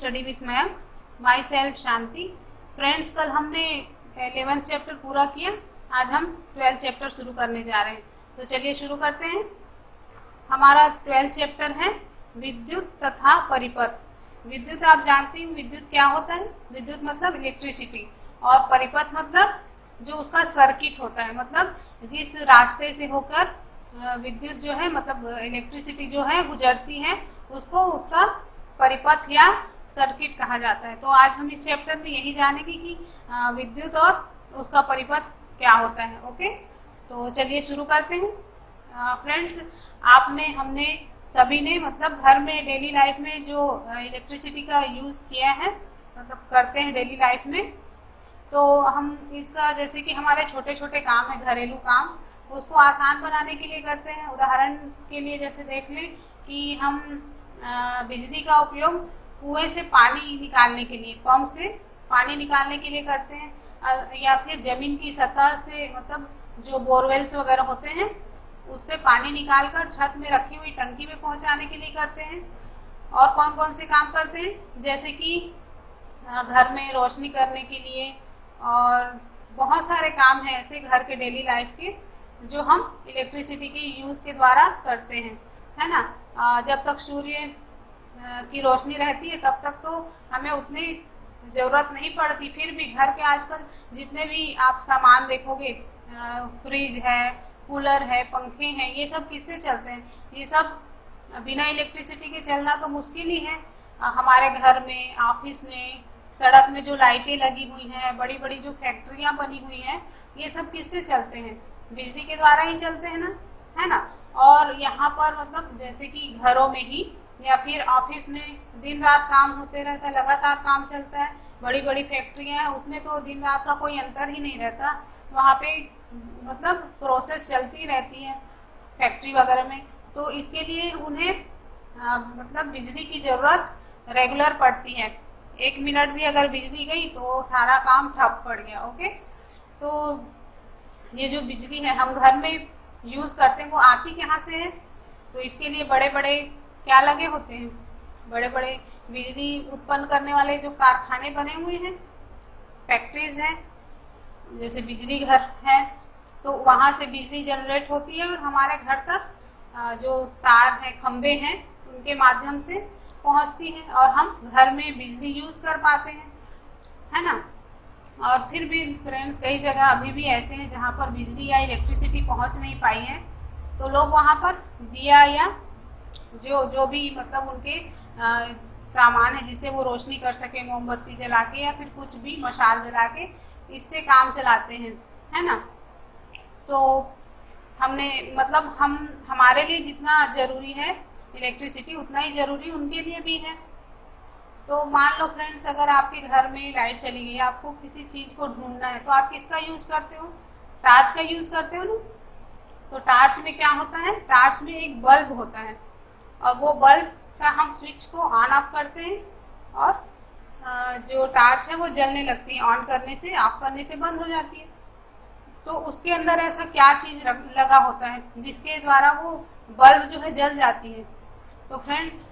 Study with Mayank, my self Shanti. Friends, कल हमने 11th chapter पूरा किया। आज हम 12th चैप्टर शुरू करने जा रहे हैं, तो चलिए शुरू करते हैं। हमारा 12th चैप्टर है विद्युत तथा परिपथ। विद्युत आप जानते हैं विद्युत क्या होता है। विद्युत मतलब इलेक्ट्रिसिटी, और परिपथ मतलब जो उसका सर्किट होता है, मतलब जिस रास्ते से होकर विद्युत जो है मतलब इलेक्ट्रिसिटी जो है गुजरती है, उसको उसका परिपथ या सर्किट कहा जाता है। तो आज हम इस चैप्टर में यही जानेंगे कि विद्युत और उसका परिपथ क्या होता है। ओके, तो चलिए शुरू करते हैं। फ्रेंड्स, हमने सभी ने मतलब घर में डेली लाइफ में जो इलेक्ट्रिसिटी का यूज़ किया है, मतलब करते हैं डेली लाइफ में, तो हम इसका जैसे कि हमारे छोटे छोटे काम है, घरेलू काम, उसको आसान बनाने के लिए करते हैं। उदाहरण के लिए जैसे देख लें कि हम बिजली का उपयोग कुएं से पानी निकालने के लिए, पंप से पानी निकालने के लिए करते हैं, या फिर ज़मीन की सतह से मतलब जो बोरवेल्स वगैरह होते हैं उससे पानी निकालकर छत में रखी हुई टंकी में पहुंचाने के लिए करते हैं। और कौन कौन से काम करते हैं, जैसे कि घर में रोशनी करने के लिए, और बहुत सारे काम हैं ऐसे घर के डेली लाइफ के जो हम इलेक्ट्रिसिटी के यूज़ के द्वारा करते हैं, है ना। जब तक सूर्य की रोशनी रहती है तब तक तो हमें उतनी ज़रूरत नहीं पड़ती। फिर भी घर के आजकल जितने भी आप सामान देखोगे, फ्रिज है, कूलर है, पंखे हैं, ये सब किससे चलते हैं? ये सब बिना इलेक्ट्रिसिटी के चलना तो मुश्किल ही है। हमारे घर में, ऑफिस में, सड़क में जो लाइटें लगी हुई हैं, बड़ी बड़ी जो फैक्ट्रियां बनी हुई हैं, ये सब किससे चलते हैं? बिजली के द्वारा ही चलते हैं ना, है ना। और यहाँ पर मतलब जैसे कि घरों में ही या फिर ऑफिस में दिन रात काम होते रहता है, लगातार काम चलता है। बड़ी बड़ी फैक्ट्रियां हैं, उसमें तो दिन रात का कोई अंतर ही नहीं रहता। वहाँ पे मतलब प्रोसेस चलती रहती है फैक्ट्री वगैरह में, तो इसके लिए उन्हें मतलब बिजली की ज़रूरत रेगुलर पड़ती है। 1 मिनट भी अगर बिजली गई तो सारा काम ठप पड़ गया। ओके, तो ये जो बिजली है हम घर में यूज़ करते हैं वो आती कहाँ से है? तो इसके लिए बड़े बड़े क्या लगे होते हैं, बड़े बड़े बिजली उत्पन्न करने वाले जो कारखाने बने हुए हैं, फैक्ट्रीज हैं, जैसे बिजली घर है, तो वहाँ से बिजली जनरेट होती है और हमारे घर तक जो तार हैं, खंभे हैं, उनके माध्यम से पहुँचती है और हम घर में बिजली यूज़ कर पाते हैं, है ना। और फिर भी फ्रेंड्स, कई जगह अभी भी ऐसे हैं जहाँ पर बिजली या इलेक्ट्रिसिटी पहुँच नहीं पाई है, तो लोग वहाँ पर दिया या जो भी मतलब उनके सामान है जिससे वो रोशनी कर सके, मोमबत्ती जला के या फिर कुछ भी मशाल जला के इससे काम चलाते हैं, है ना। तो हमने मतलब हमारे लिए जितना ज़रूरी है इलेक्ट्रिसिटी, उतना ही ज़रूरी उनके लिए भी है। तो मान लो फ्रेंड्स, अगर आपके घर में लाइट चली गई, आपको किसी चीज़ को ढूंढना है, तो आप किसका यूज़ करते हो? टार्च का यूज़ करते हो ना। तो टार्च में क्या होता है? टार्च में एक बल्ब होता है, और वो बल्ब का हम स्विच को ऑन ऑफ करते हैं और जो टार्च है वो जलने लगती है। ऑन करने से, ऑफ करने से बंद हो जाती है। तो उसके अंदर ऐसा क्या चीज़ लगा होता है जिसके द्वारा वो बल्ब जो है जल जाती है? तो फ्रेंड्स,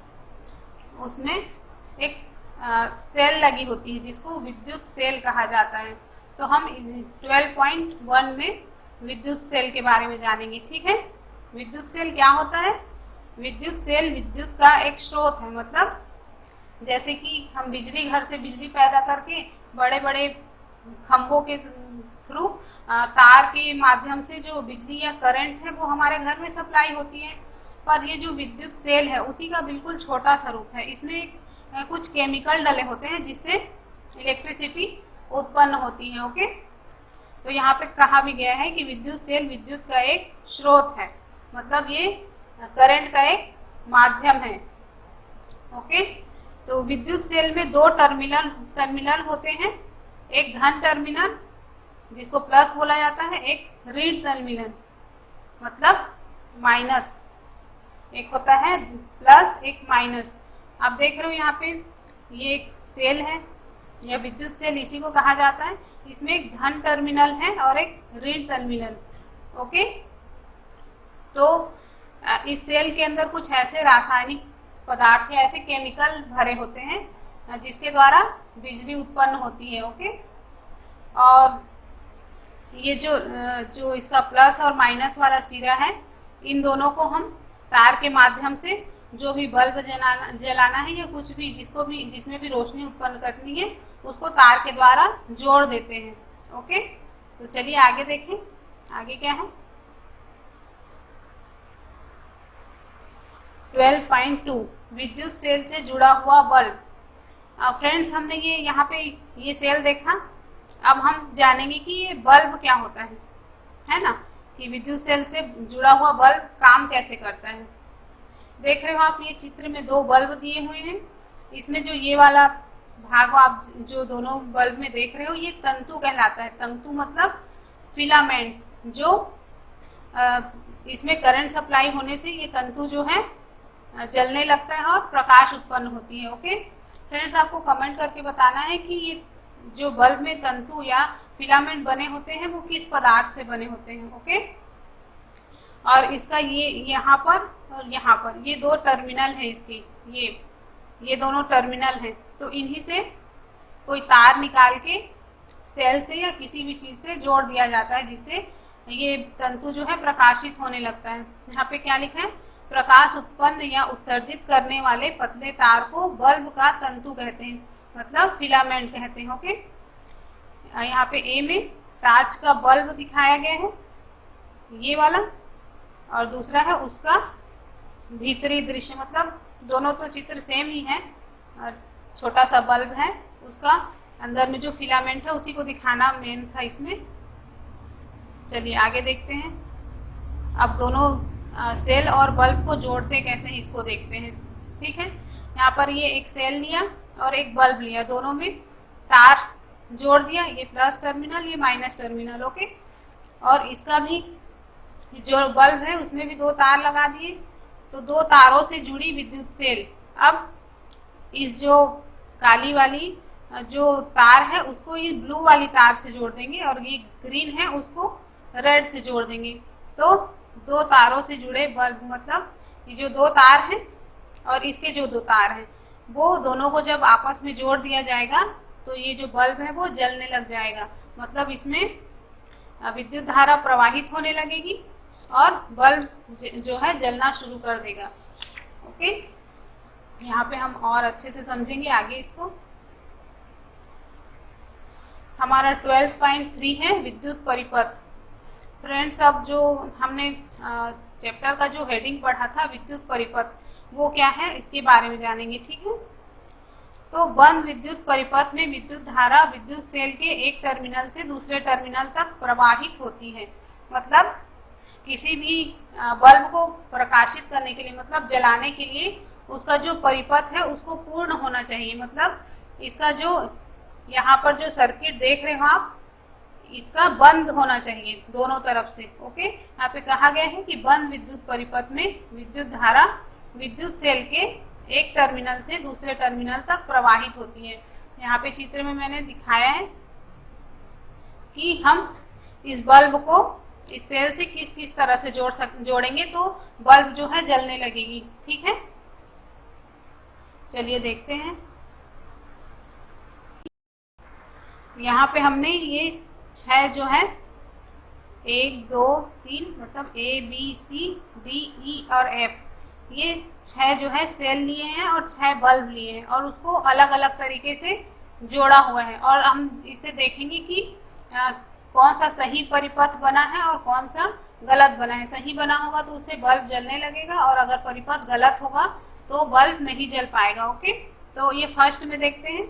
उसमें एक सेल लगी होती है जिसको विद्युत सेल कहा जाता है। तो हम 12.1 में विद्युत सेल के बारे में जानेंगे, ठीक है। विद्युत सेल क्या होता है? विद्युत सेल विद्युत का एक स्रोत है। मतलब जैसे कि हम बिजली, घर से बिजली पैदा करके बड़े बड़े खंभों के थ्रू तार के माध्यम से जो बिजली या करंट है वो हमारे घर में सप्लाई होती है। पर ये जो विद्युत सेल है उसी का बिल्कुल छोटा सा रूप है। इसमें कुछ केमिकल डले होते हैं जिससे इलेक्ट्रिसिटी उत्पन्न होती है। ओके, तो यहाँ पे कहा भी गया है कि विद्युत सेल विद्युत का एक स्रोत है, मतलब ये करंट का एक माध्यम है। ओके, तो विद्युत सेल में 2 टर्मिनल होते हैं। एक धन टर्मिनल जिसको प्लस बोला जाता है, एक ऋण टर्मिनल मतलब माइनस। एक होता है प्लस, एक माइनस। आप देख रहे हो यहाँ पे ये एक सेल है, यह विद्युत सेल इसी को कहा जाता है। इसमें एक धन टर्मिनल है और एक ऋण टर्मिनल। ओके, तो इस सेल के अंदर कुछ ऐसे रासायनिक पदार्थ या ऐसे केमिकल भरे होते हैं जिसके द्वारा बिजली उत्पन्न होती है। ओके, और ये जो इसका प्लस और माइनस वाला सिरा है, इन दोनों को हम तार के माध्यम से जो भी बल्ब जलाना है या कुछ भी जिसमें भी रोशनी उत्पन्न करनी है उसको तार के द्वारा जोड़ देते हैं। ओके, तो चलिए आगे देखें, आगे क्या है। 12.2 विद्युत सेल से जुड़ा हुआ बल्ब। फ्रेंड्स, हमने ये यहाँ पे ये सेल देखा, अब हम जानेंगे कि ये बल्ब क्या होता है ना, कि विद्युत सेल से जुड़ा हुआ बल्ब काम कैसे करता है। देख रहे हो आप, ये चित्र में दो बल्ब दिए हुए हैं। इसमें जो ये वाला भाग आप जो दोनों बल्ब में देख रहे हो, ये तंतु कहलाता है। तंतु मतलब फिलामेंट, जो इसमें करंट सप्लाई होने से ये तंतु जो है जलने लगता है और प्रकाश उत्पन्न होती है। ओके फ्रेंड्स, आपको कमेंट करके बताना है कि ये जो बल्ब में तंतु या फिलामेंट बने होते हैं वो किस पदार्थ से बने होते हैं। ओके, और इसका ये यहाँ पर और यहाँ पर ये दो टर्मिनल है इसके, ये दोनों टर्मिनल हैं। तो इन्हीं से कोई तार निकाल के सेल से या किसी भी चीज़ से जोड़ दिया जाता है, जिससे ये तंतु जो है प्रकाशित होने लगता है। यहाँ पे क्या लिखा है, प्रकाश उत्पन्न या उत्सर्जित करने वाले पतले तार को बल्ब का तंतु कहते हैं, मतलब फिलामेंट कहते हैं। ओके, यहाँ पे ए में टार्च का बल्ब दिखाया गया है, ये वाला, और दूसरा है उसका भीतरी दृश्य, मतलब दोनों तो चित्र सेम ही है, और छोटा सा बल्ब है, उसका अंदर में जो फिलामेंट है उसी को दिखाना मेन था इसमें। चलिए आगे देखते हैं। अब दोनों सेल और बल्ब को जोड़ते कैसे हैं इसको देखते हैं। ठीक है, यहाँ पर ये एक सेल लिया और एक बल्ब लिया, दोनों में तार जोड़ दिया, ये प्लस टर्मिनल ये माइनस टर्मिनल। ओके, और इसका भी जो बल्ब है उसमें भी दो तार लगा दिए, तो दो तारों से जुड़ी विद्युत सेल अब इस जो काली वाली जो तार है उसको ये ब्लू वाली तार से जोड़ देंगे, और ये ग्रीन है उसको रेड से जोड़ देंगे। तो दो तारों से जुड़े बल्ब, मतलब ये जो दो तार हैं और इसके जो दो तार हैं, वो दोनों को जब आपस में जोड़ दिया जाएगा तो ये जो बल्ब है वो जलने लग जाएगा, मतलब इसमें विद्युत धारा प्रवाहित होने लगेगी और बल्ब जो है जलना शुरू कर देगा। ओके, यहाँ पे हम और अच्छे से समझेंगे आगे इसको। हमारा 12.3 है विद्युत परिपथ। फ्रेंड्स, अब जो हमने चैप्टर का जो हेडिंग पढ़ा था विद्युत परिपथ, वो क्या है इसके बारे में जानेंगे। ठीक है, तो बंद विद्युत परिपथ में विद्युत धारा विद्युत सेल के एक टर्मिनल से दूसरे टर्मिनल तक प्रवाहित होती है। मतलब किसी भी बल्ब को प्रकाशित करने के लिए, मतलब जलाने के लिए, उसका जो परिपथ है उसको पूर्ण होना चाहिए। मतलब इसका जो यहाँ पर जो सर्किट देख रहे हो आप, इसका बंद होना चाहिए दोनों तरफ से। ओके, यहाँ पे कहा गया है कि बंद विद्युत परिपथ में विद्युत धारा विद्युत सेल के एक टर्मिनल से दूसरे टर्मिनल तक प्रवाहित होती है। यहाँ पे चित्र में मैंने दिखाया है कि हम इस बल्ब को इस सेल से किस किस तरह से जोड़ेंगे तो बल्ब जो है जलने लगेगी। ठीक है, चलिए देखते हैं। यहाँ पे हमने ये 6 जो है 1 2 3 मतलब A B C D E और F, ये 6 जो है सेल लिए हैं और 6 बल्ब लिए हैं और उसको अलग अलग तरीके से जोड़ा हुआ है। और हम इसे देखेंगे कि कौन सा सही परिपथ बना है और कौन सा गलत बना है। सही बना होगा तो उससे बल्ब जलने लगेगा, और अगर परिपथ गलत होगा तो बल्ब नहीं जल पाएगा। ओके, तो ये फर्स्ट में देखते हैं,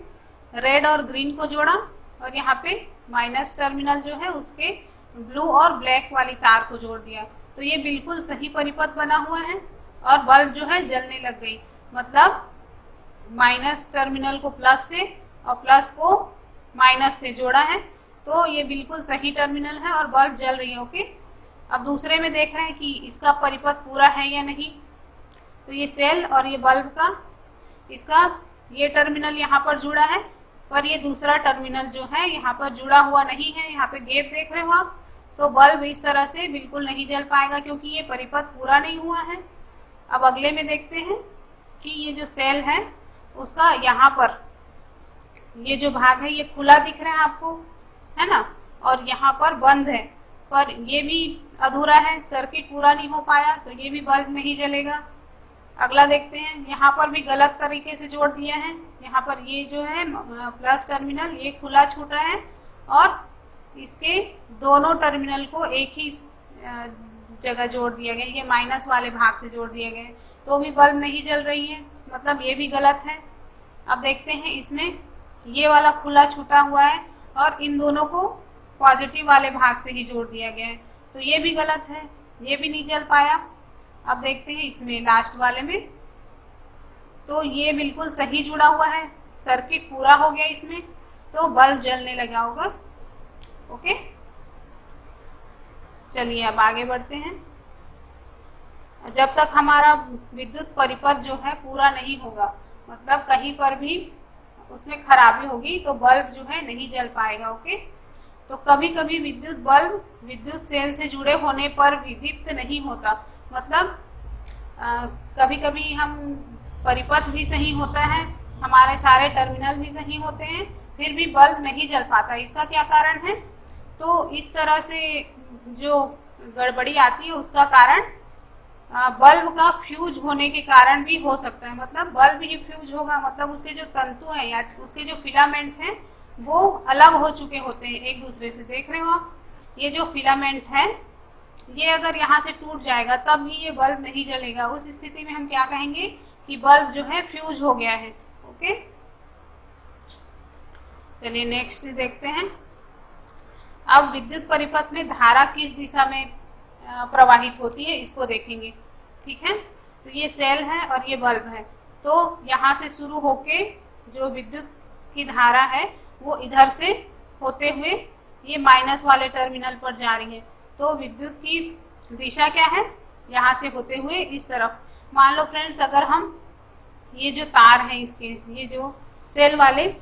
रेड और ग्रीन को जोड़ा और यहाँ पे माइनस टर्मिनल जो है उसके ब्लू और ब्लैक वाली तार को जोड़ दिया, तो ये बिल्कुल सही परिपथ बना हुआ है और बल्ब जो है जलने लग गई। मतलब माइनस टर्मिनल को प्लस से और प्लस को माइनस से जोड़ा है, तो ये बिल्कुल सही टर्मिनल है और बल्ब जल रही है। ओके, अब दूसरे में देख रहे हैं कि इसका परिपथ पूरा है या नहीं। तो ये सेल और ये बल्ब का, इसका ये टर्मिनल यहाँ पर जुड़ा है पर ये दूसरा टर्मिनल जो है यहाँ पर जुड़ा हुआ नहीं है। यहाँ पे गैप देख रहे हो आप, तो बल्ब इस तरह से बिल्कुल नहीं जल पाएगा क्योंकि ये परिपथ पूरा नहीं हुआ है। अब अगले में देखते हैं कि ये जो सेल है उसका यहाँ पर ये जो भाग है ये खुला दिख रहा है आपको, है ना, और यहाँ पर बंद है, पर ये भी अधूरा है, सर्किट पूरा नहीं हो पाया, तो ये भी बल्ब नहीं जलेगा। अगला देखते हैं, यहाँ पर भी गलत तरीके से जोड़ दिया है। यहाँ पर ये जो है प्लस टर्मिनल ये खुला छूट रहा है और इसके दोनों टर्मिनल को एक ही जगह जोड़ दिया गया, ये माइनस वाले भाग से जोड़ दिया गया, तो भी बल्ब नहीं जल रही है, मतलब ये भी गलत है। अब देखते हैं इसमें ये वाला खुला छूटा हुआ है और इन दोनों को पॉजिटिव वाले भाग से ही जोड़ दिया गया है, तो ये भी गलत है, ये भी नहीं जल पाया। अब देखते हैं इसमें लास्ट वाले में, तो ये बिल्कुल सही जुड़ा हुआ है, सर्किट पूरा हो गया इसमें, तो बल्ब जलने लगा होगा। ओके, चलिए अब आगे बढ़ते हैं। जब तक हमारा विद्युत परिपथ जो है पूरा नहीं होगा, मतलब कहीं पर भी उसमें खराबी होगी तो बल्ब जो है नहीं जल पाएगा। ओके, तो कभी कभी विद्युत बल्ब विद्युत सेल से जुड़े होने पर भी दीप्त नहीं होता, मतलब कभी कभी हम परिपथ भी सही होता है, हमारे सारे टर्मिनल भी सही होते हैं, फिर भी बल्ब नहीं जल पाता। इसका क्या कारण है? तो इस तरह से जो गड़बड़ी आती है उसका कारण बल्ब का फ्यूज होने के कारण भी हो सकता है, मतलब बल्ब ही फ्यूज होगा, मतलब उसके जो तंतु हैं या उसके जो फिलामेंट हैं वो अलग हो चुके होते हैं एक दूसरे से। देख रहे हो आप, ये जो फिलामेंट है ये अगर यहाँ से टूट जाएगा तब भी ये बल्ब नहीं जलेगा। उस स्थिति में हम क्या कहेंगे कि बल्ब जो है फ्यूज हो गया है। ओके, चलिए नेक्स्ट देखते हैं। अब विद्युत परिपथ में धारा किस दिशा में प्रवाहित होती है इसको देखेंगे। ठीक है, तो ये सेल है और ये बल्ब है, तो यहाँ से शुरू होके जो विद्युत की धारा है वो इधर से होते हुए ये माइनस वाले टर्मिनल पर जा रही है, तो विद्युत की दिशा क्या है? यहाँ से होते हुए इस तरफ। मान लो फ्रेंड्स, अगर हम ये जो तार हैं इसके, ये जो सेल वाले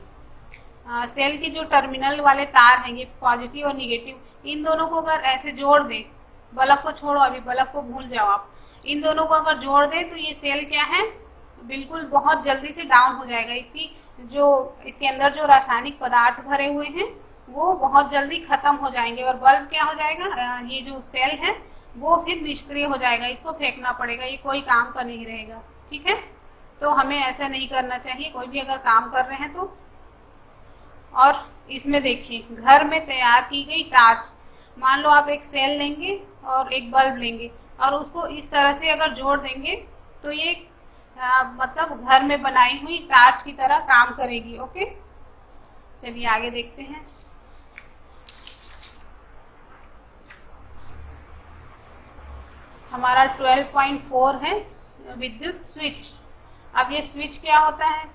सेल के जो टर्मिनल वाले तार हैं, ये पॉजिटिव और निगेटिव, इन दोनों को अगर ऐसे जोड़ दें, बल्ब को छोड़ो, अभी बल्ब को भूल जाओ आप, इन दोनों को अगर जोड़ दें तो ये सेल क्या है, बिल्कुल बहुत जल्दी से डाउन हो जाएगा। इसके अंदर जो रासायनिक पदार्थ भरे हुए हैं वो बहुत जल्दी खत्म हो जाएंगे और बल्ब क्या हो जाएगा, ये जो सेल है वो फिर निष्क्रिय हो जाएगा, इसको फेंकना पड़ेगा, ये कोई काम का नहीं रहेगा। ठीक है, तो हमें ऐसा नहीं करना चाहिए कोई भी अगर काम कर रहे हैं तो। और इसमें देखिए, घर में तैयार की गई टार्च, मान लो आप एक सेल लेंगे और एक बल्ब लेंगे और उसको इस तरह से अगर जोड़ देंगे तो ये मतलब घर में बनाई हुई टार्च की तरह काम करेगी। ओके, चलिए आगे देखते हैं। हमारा 12.4 है विद्युत स्विच। अब ये स्विच क्या होता है?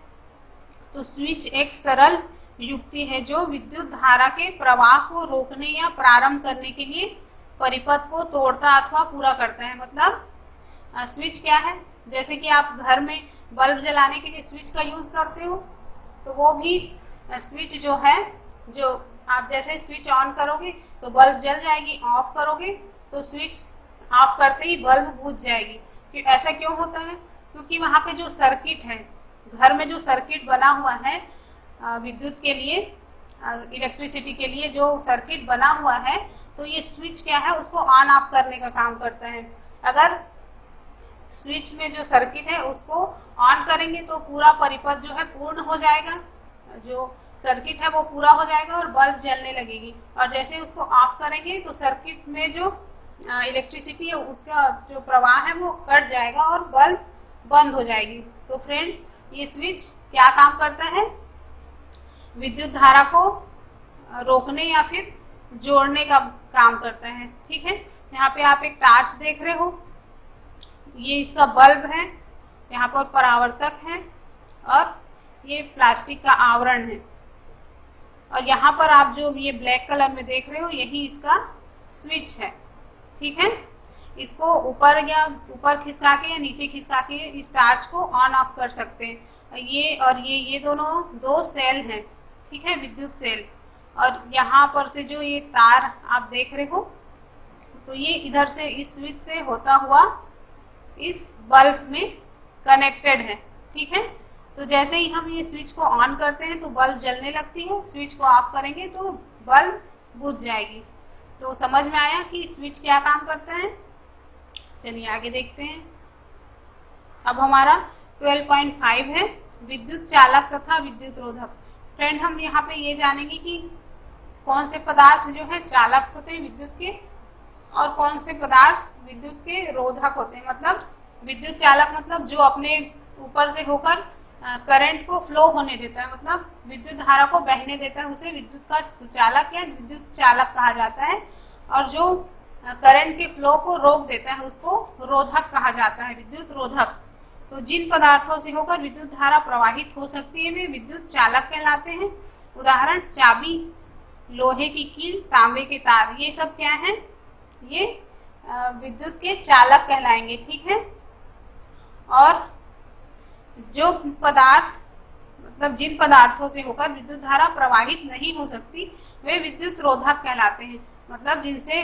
तो स्विच एक सरल युक्ति है जो विद्युत धारा के प्रवाह को रोकने या प्रारंभ करने के लिए परिपथ को तोड़ता अथवा पूरा करता है। मतलब स्विच क्या है? जैसे कि आप घर में बल्ब जलाने के लिए स्विच का यूज करते हो, तो वो भी स्विच जो है, जो आप जैसे स्विच ऑन करोगे तो बल्ब जल जाएगी, ऑफ करोगे तो स्विच ऑफ करते ही बल्ब बुझ जाएगी। ऐसा क्यों होता है? क्योंकि वहाँ पे जो सर्किट है, घर में जो सर्किट बना हुआ है विद्युत के लिए, इलेक्ट्रिसिटी के लिए जो सर्किट बना हुआ है, तो ये स्विच क्या है, उसको ऑन ऑफ करने का काम करता है। अगर स्विच में जो सर्किट है उसको ऑन करेंगे तो पूरा परिपथ जो है पूर्ण हो जाएगा, जो सर्किट है वो पूरा हो जाएगा और बल्ब जलने लगेगी। और जैसे उसको ऑफ करेंगे तो सर्किट में जो इलेक्ट्रिसिटी है उसका जो प्रवाह है वो कट जाएगा और बल्ब बंद हो जाएगी। तो फ्रेंड, ये स्विच क्या काम करता है? विद्युत धारा को रोकने या फिर जोड़ने का काम करता है। ठीक है, यहाँ पे आप एक टार्च देख रहे हो, ये इसका बल्ब है, यहाँ पर परावर्तक है और ये प्लास्टिक का आवरण है, और यहाँ पर आप जो ये ब्लैक कलर में देख रहे हो यही इसका स्विच है। ठीक है, इसको ऊपर खिसका के या नीचे खिसका के इस टार्च को ऑन ऑफ कर सकते हैं। ये दोनों दो सेल हैं, ठीक है, विद्युत सेल। और यहाँ पर से जो ये तार आप देख रहे हो, तो ये इधर से इस स्विच से होता हुआ इस बल्ब में कनेक्टेड है। ठीक है, तो जैसे ही हम ये स्विच को ऑन करते हैं तो बल्ब जलने लगती है, स्विच को ऑफ करेंगे तो बल्ब बुझ जाएगी। तो समझ में आया कि स्विच क्या काम करता है। चलिए आगे देखते हैं। अब हमारा 12.5 है विद्युत चालक तथा विद्युत रोधक। फ्रेंड हम यहाँ पे ये जानेंगे कि कौन से पदार्थ जो है चालक होते हैं विद्युत के और कौन से पदार्थ विद्युत के रोधक होते हैं। मतलब विद्युत चालक मतलब जो अपने ऊपर से होकर करंट को फ्लो होने देता है, मतलब विद्युत धारा को बहने देता है, उसे विद्युत का सुचालक या विद्युत चालक कहा जाता है। और जो करंट के फ्लो को रोक देता है उसको रोधक कहा जाता है, विद्युत रोधक। तो जिन पदार्थों से होकर विद्युत धारा प्रवाहित हो सकती है वे विद्युत चालक कहलाते हैं। उदाहरण चाबी, लोहे की कील, तांबे के तार, ये सब क्या है, ये विद्युत के चालक कहलाएंगे। ठीक है। और जो पदार्थ मतलब जिन पदार्थों से होकर विद्युत धारा प्रवाहित नहीं हो सकती वे विद्युत रोधक कहलाते हैं। मतलब जिनसे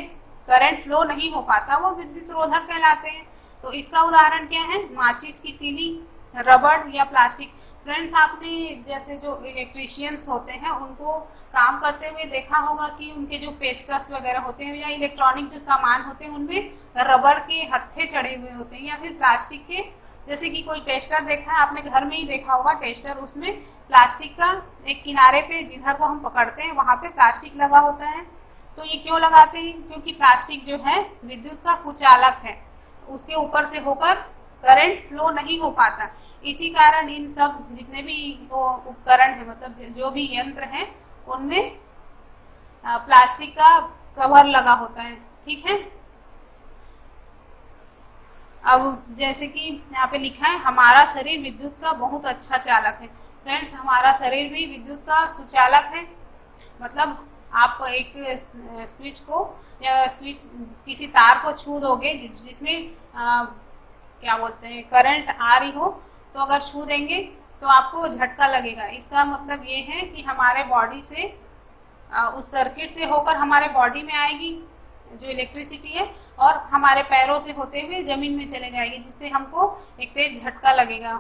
करंट फ्लो नहीं हो पाता वो विद्युत रोधक कहलाते हैं। तो इसका उदाहरण क्या है, माचिस की तीली, रबड़ या प्लास्टिक। फ्रेंड्स आपने जैसे जो इलेक्ट्रीशियंस होते हैं उनको काम करते हुए देखा होगा कि उनके जो पेचकस वगैरह होते हैं या इलेक्ट्रॉनिक जो सामान होते हैं उनमें रबड़ के हत्थे चढ़े हुए होते हैं, या फिर प्लास्टिक के, जैसे कि कोई टेस्टर देखा है आपने, घर में ही देखा होगा टेस्टर, उसमें प्लास्टिक का एक किनारे पे जिधर को हम पकड़ते हैं वहाँ पे प्लास्टिक लगा होता है। तो ये क्यों लगाते हैं, क्योंकि प्लास्टिक जो है विद्युत का कुचालक है, उसके ऊपर से होकर करंट फ्लो नहीं हो पाता। इसी कारण इन सब जितने भी उपकरण है, मतलब जो भी यंत्र हैं उनमें प्लास्टिक का कवर लगा होता है। ठीक है। अब जैसे कि यहाँ पे लिखा है हमारा शरीर विद्युत का बहुत अच्छा चालक है। फ्रेंड्स हमारा शरीर भी विद्युत का सुचालक है। मतलब आप एक स्विच को या स्विच किसी तार को छू दोगे जिसमें क्या बोलते हैं करंट आ रही हो, तो अगर छू देंगे तो आपको झटका लगेगा। इसका मतलब ये है कि हमारे बॉडी से उस सर्किट से होकर हमारे बॉडी में आएगी जो इलेक्ट्रिसिटी है और हमारे पैरों से होते हुए जमीन में चले जाएगी, जिससे हमको एक तेज झटका लगेगा।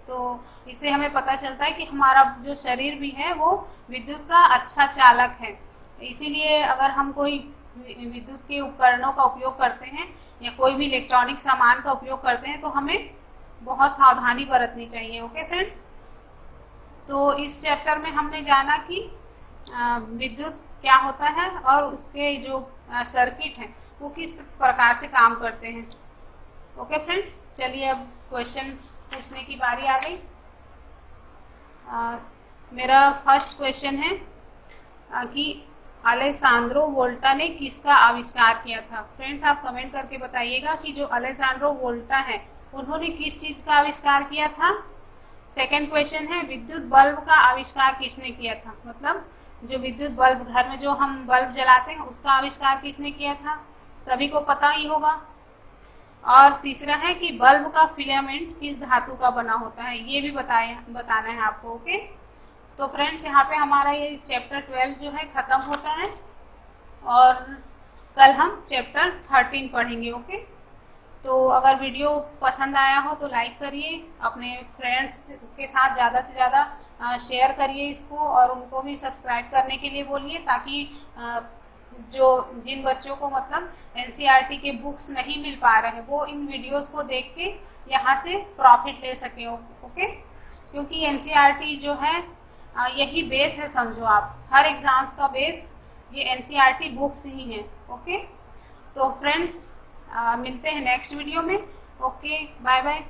तो इससे हमें पता चलता है कि हमारा जो शरीर भी है वो विद्युत का अच्छा चालक है। इसीलिए अगर हम कोई विद्युत के उपकरणों का उपयोग करते हैं या कोई भी इलेक्ट्रॉनिक सामान का उपयोग करते हैं तो हमें बहुत सावधानी बरतनी चाहिए। Okay friends. तो इस चैप्टर में हमने जाना कि विद्युत क्या होता है और उसके जो सर्किट हैं वो किस प्रकार से काम करते हैं। ओके फ्रेंड्स, चलिए अब क्वेश्चन पूछने की बारी आ गई। मेरा फर्स्ट क्वेश्चन है कि अलेसांद्रो वोल्टा ने किसका आविष्कार किया था। फ्रेंड्स आप कमेंट करके बताइएगा कि जो अलेसांद्रो वोल्टा है उन्होंने किस चीज़ का आविष्कार किया था। सेकंड क्वेश्चन है विद्युत बल्ब का आविष्कार किसने किया था। मतलब जो विद्युत बल्ब घर में जो हम बल्ब जलाते हैं उसका आविष्कार किसने किया था, सभी को पता ही होगा। और तीसरा है कि बल्ब का फिलामेंट किस धातु का बना होता है, ये भी बताना है आपको। ओके। तो फ्रेंड्स यहाँ पे हमारा ये चैप्टर 12 जो है ख़त्म होता है और कल हम चैप्टर 13 पढ़ेंगे। ओके। तो अगर वीडियो पसंद आया हो तो लाइक करिए, अपने फ्रेंड्स के साथ ज़्यादा से ज़्यादा शेयर करिए इसको, और उनको भी सब्सक्राइब करने के लिए बोलिए, ताकि जिन बच्चों को मतलब एनसीईआरटी के बुक्स नहीं मिल पा रहे हैं वो इन वीडियोस को देख के यहाँ से प्रॉफिट ले सकें। ओके। क्योंकि एनसीईआरटी जो है यही बेस है, समझो आप हर एग्जाम्स का बेस ये एनसीईआरटी बुक्स ही हैं। ओके। तो फ्रेंड्स मिलते हैं नेक्स्ट वीडियो में। Okay, bye bye.